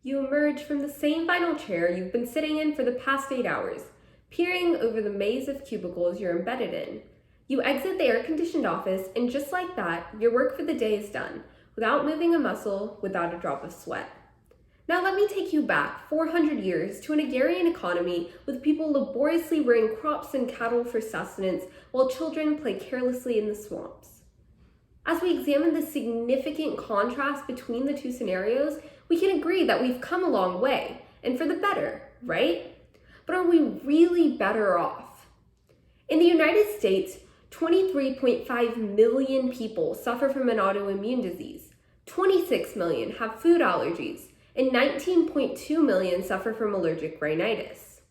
You emerge from the same vinyl chair you've been sitting in for the past 8 hours, peering over the maze of cubicles you're embedded in. You exit the air-conditioned office, and just like that, your work for the day is done, without moving a muscle, without a drop of sweat. Now let me take you back 400 years to an agrarian economy with people laboriously rearing crops and cattle for sustenance while children play carelessly in the swamps. As we examine the significant contrast between the two scenarios, we can agree that we've come a long way, and for the better, right? But are we really better off? In the United States, 23.5 million people suffer from an autoimmune disease, 26 million have food allergies, and 19.2 million suffer from allergic rhinitis.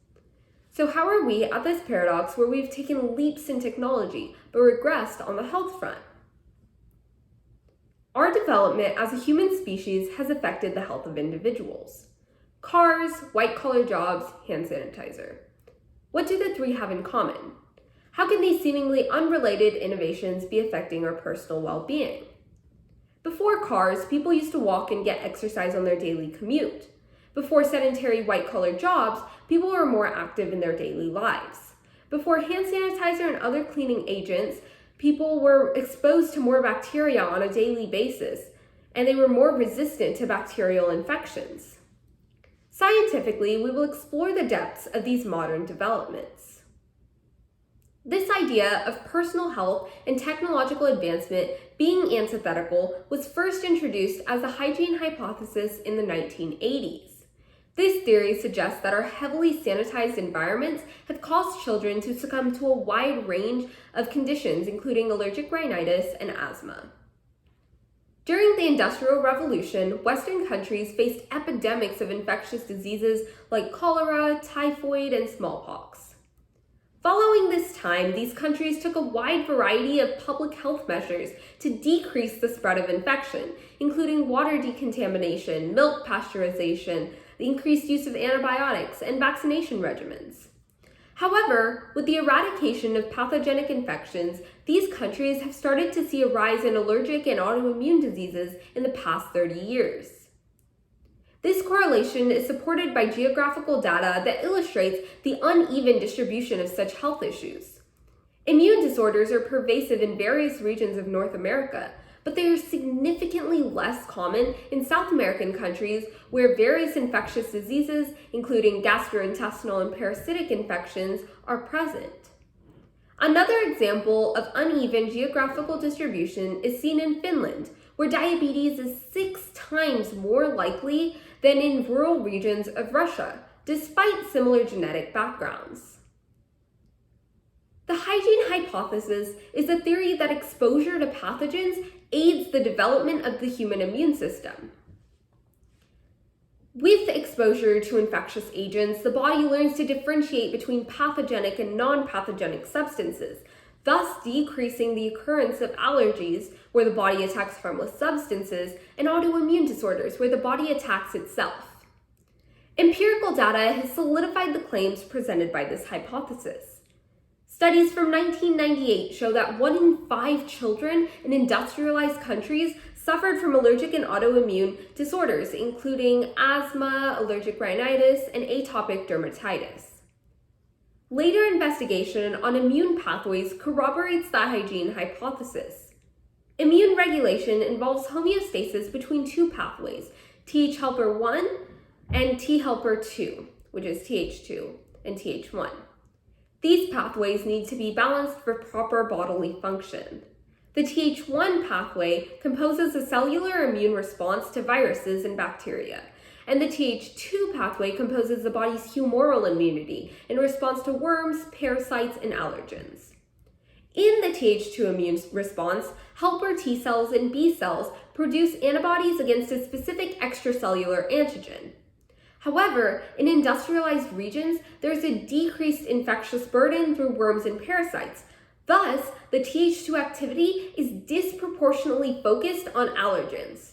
So how are we at this paradox where we've taken leaps in technology but regressed on the health front? Our development as a human species has affected the health of individuals. Cars, white-collar jobs, hand sanitizer. What do the three have in common? How can these seemingly unrelated innovations be affecting our personal well-being? Before cars, people used to walk and get exercise on their daily commute. Before sedentary white-collar jobs, people were more active in their daily lives. Before hand sanitizer and other cleaning agents, people were exposed to more bacteria on a daily basis, and they were more resistant to bacterial infections. Scientifically, we will explore the depths of these modern developments. This idea of personal health and technological advancement being antithetical was first introduced as the Hygiene Hypothesis in the 1980s. This theory suggests that our heavily sanitized environments have caused children to succumb to a wide range of conditions, including allergic rhinitis and asthma. During the Industrial Revolution, Western countries faced epidemics of infectious diseases like cholera, typhoid, and smallpox. Following this time, these countries took a wide variety of public health measures to decrease the spread of infection, including water decontamination, milk pasteurization, the increased use of antibiotics, and vaccination regimens. However, with the eradication of pathogenic infections, these countries have started to see a rise in allergic and autoimmune diseases in the past 30 years. This correlation is supported by geographical data that illustrates the uneven distribution of such health issues. Immune disorders are pervasive in various regions of North America, but they are significantly less common in South American countries where various infectious diseases, including gastrointestinal and parasitic infections, are present. Another example of uneven geographical distribution is seen in Finland, where diabetes is 6 times more likely than in rural regions of Russia, despite similar genetic backgrounds. The hygiene hypothesis is a theory that exposure to pathogens aids the development of the human immune system. With exposure to infectious agents, the body learns to differentiate between pathogenic and non-pathogenic substances, thus decreasing the occurrence of allergies, where the body attacks harmless substances, and autoimmune disorders, where the body attacks itself. Empirical data has solidified the claims presented by this hypothesis. Studies from 1998 show that 1 in 5 children in industrialized countries suffered from allergic and autoimmune disorders, including asthma, allergic rhinitis, and atopic dermatitis. Later investigation on immune pathways corroborates the hygiene hypothesis. Immune regulation involves homeostasis between 2 pathways, Th helper 1 and T helper 2, which is Th2 and Th1. These pathways need to be balanced for proper bodily function. The Th1 pathway composes a cellular immune response to viruses and bacteria, and the Th2 pathway composes the body's humoral immunity in response to worms, parasites, and allergens. In the Th2 immune response, helper T cells and B cells produce antibodies against a specific extracellular antigen. However, in industrialized regions, there is a decreased infectious burden through worms and parasites. Thus, the Th2 activity is disproportionately focused on allergens.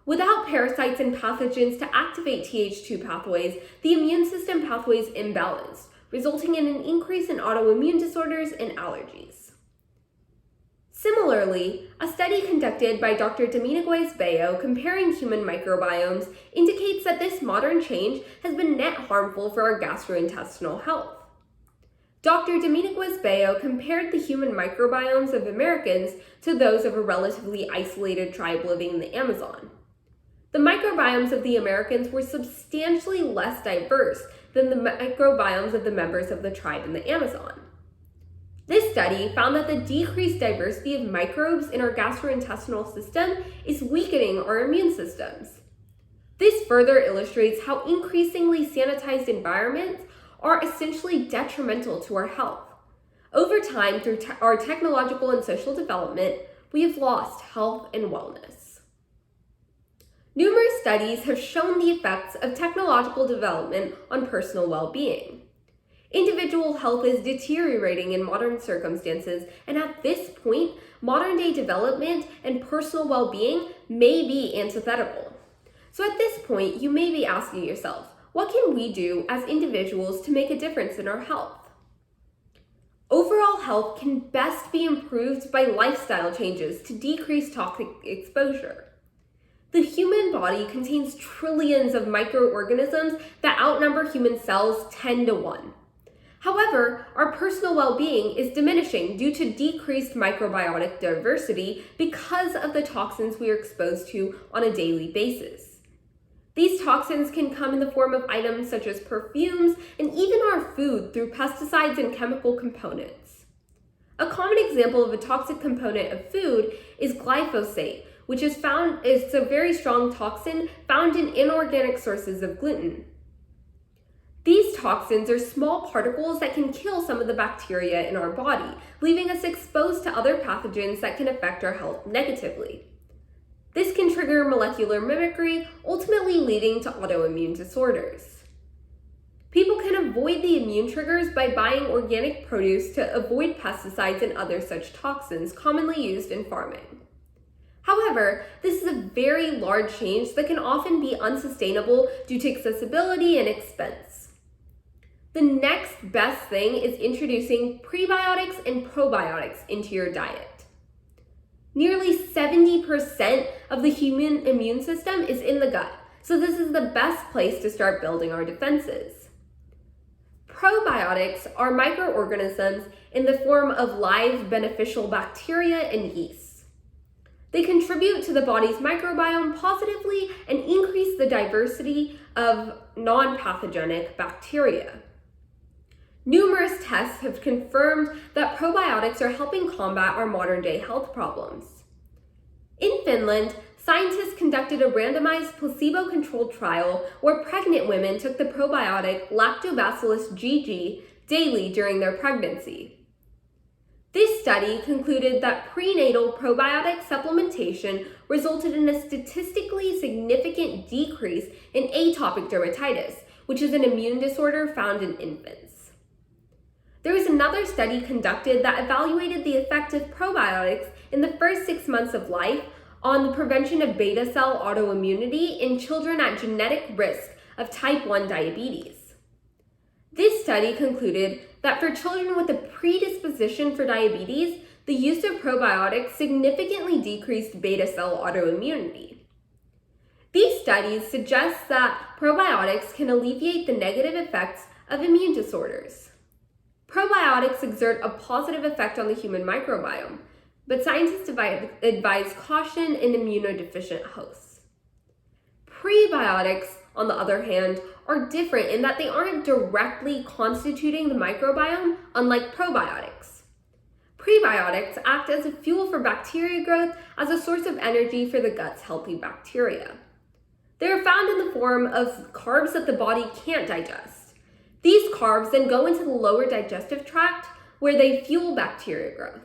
Without parasites and pathogens to activate Th2 pathways, the immune system pathway is imbalanced, resulting in an increase in autoimmune disorders and allergies. Similarly, a study conducted by Dr. TEDxYouth comparing human microbiomes indicates that this modern change has been net harmful for our gastrointestinal health. Dr. TEDxYouth compared the human microbiomes of Americans to those of a relatively isolated tribe living in the Amazon. The microbiomes of the Americans were substantially less diverse than the microbiomes of the members of the tribe in the Amazon. This study found that the decreased diversity of microbes in our gastrointestinal system is weakening our immune systems. This further illustrates how increasingly sanitized environments are essentially detrimental to our health. Over time, through our technological and social development, we have lost health and wellness. Numerous studies have shown the effects of technological development on personal well-being. Individual health is deteriorating in modern circumstances, and at this point, modern-day development and personal well-being may be antithetical. So at this point, you may be asking yourself, what can we do as individuals to make a difference in our health? Overall health can best be improved by lifestyle changes to decrease toxic exposure. The human body contains trillions of microorganisms that outnumber human cells 10 to 1. However, our personal well-being is diminishing due to decreased microbiotic diversity because of the toxins we are exposed to on a daily basis. These toxins can come in the form of items such as perfumes and even our food through pesticides and chemical components. A common example of a toxic component of food is glyphosate, which is a very strong toxin found in inorganic sources of gluten. These toxins are small particles that can kill some of the bacteria in our body, leaving us exposed to other pathogens that can affect our health negatively. This can trigger molecular mimicry, ultimately leading to autoimmune disorders. People can avoid the immune triggers by buying organic produce to avoid pesticides and other such toxins commonly used in farming. However, this is a very large change that can often be unsustainable due to accessibility and expense. The next best thing is introducing prebiotics and probiotics into your diet. Nearly 70% of the human immune system is in the gut, so this is the best place to start building our defenses. Probiotics are microorganisms in the form of live beneficial bacteria and yeast. They contribute to the body's microbiome positively and increase the diversity of non-pathogenic bacteria. Numerous tests have confirmed that probiotics are helping combat our modern-day health problems. In Finland, scientists conducted a randomized placebo-controlled trial where pregnant women took the probiotic Lactobacillus GG daily during their pregnancy. This study concluded that prenatal probiotic supplementation resulted in a statistically significant decrease in atopic dermatitis, which is an immune disorder found in infants. There was another study conducted that evaluated the effect of probiotics in the first 6 months of life on the prevention of beta cell autoimmunity in children at genetic risk of type 1 diabetes. This study concluded that for children with a predisposition for diabetes, the use of probiotics significantly decreased beta cell autoimmunity. These studies suggest that probiotics can alleviate the negative effects of immune disorders. Probiotics exert a positive effect on the human microbiome, but scientists advise caution in immunodeficient hosts. Prebiotics, on the other hand, are different in that they aren't directly constituting the microbiome, unlike probiotics. Prebiotics act as a fuel for bacteria growth as a source of energy for the gut's healthy bacteria. They are found in the form of carbs that the body can't digest. These carbs then go into the lower digestive tract where they fuel bacteria growth.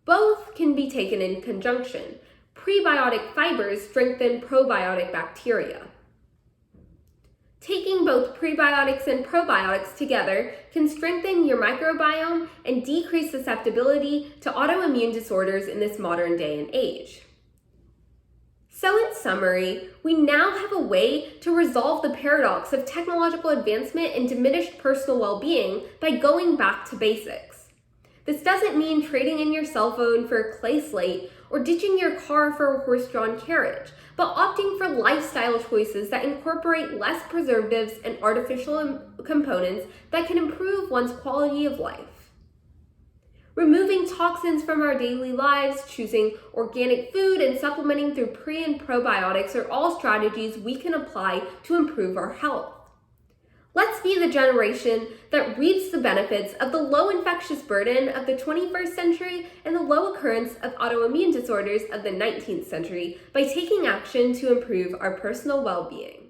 Both can be taken in conjunction. Prebiotic fibers strengthen probiotic bacteria. Taking both prebiotics and probiotics together can strengthen your microbiome and decrease susceptibility to autoimmune disorders in this modern day and age. So in summary, we now have a way to resolve the paradox of technological advancement and diminished personal well-being by going back to basics. This doesn't mean trading in your cell phone for a clay slate or ditching your car for a horse-drawn carriage, but opting for lifestyle choices that incorporate less preservatives and artificial components that can improve one's quality of life. Removing toxins from our daily lives, choosing organic food, and supplementing through pre- and probiotics are all strategies we can apply to improve our health. Let's be the generation that reaps the benefits of the low infectious burden of the 21st century and the low occurrence of autoimmune disorders of the 19th century by taking action to improve our personal well-being.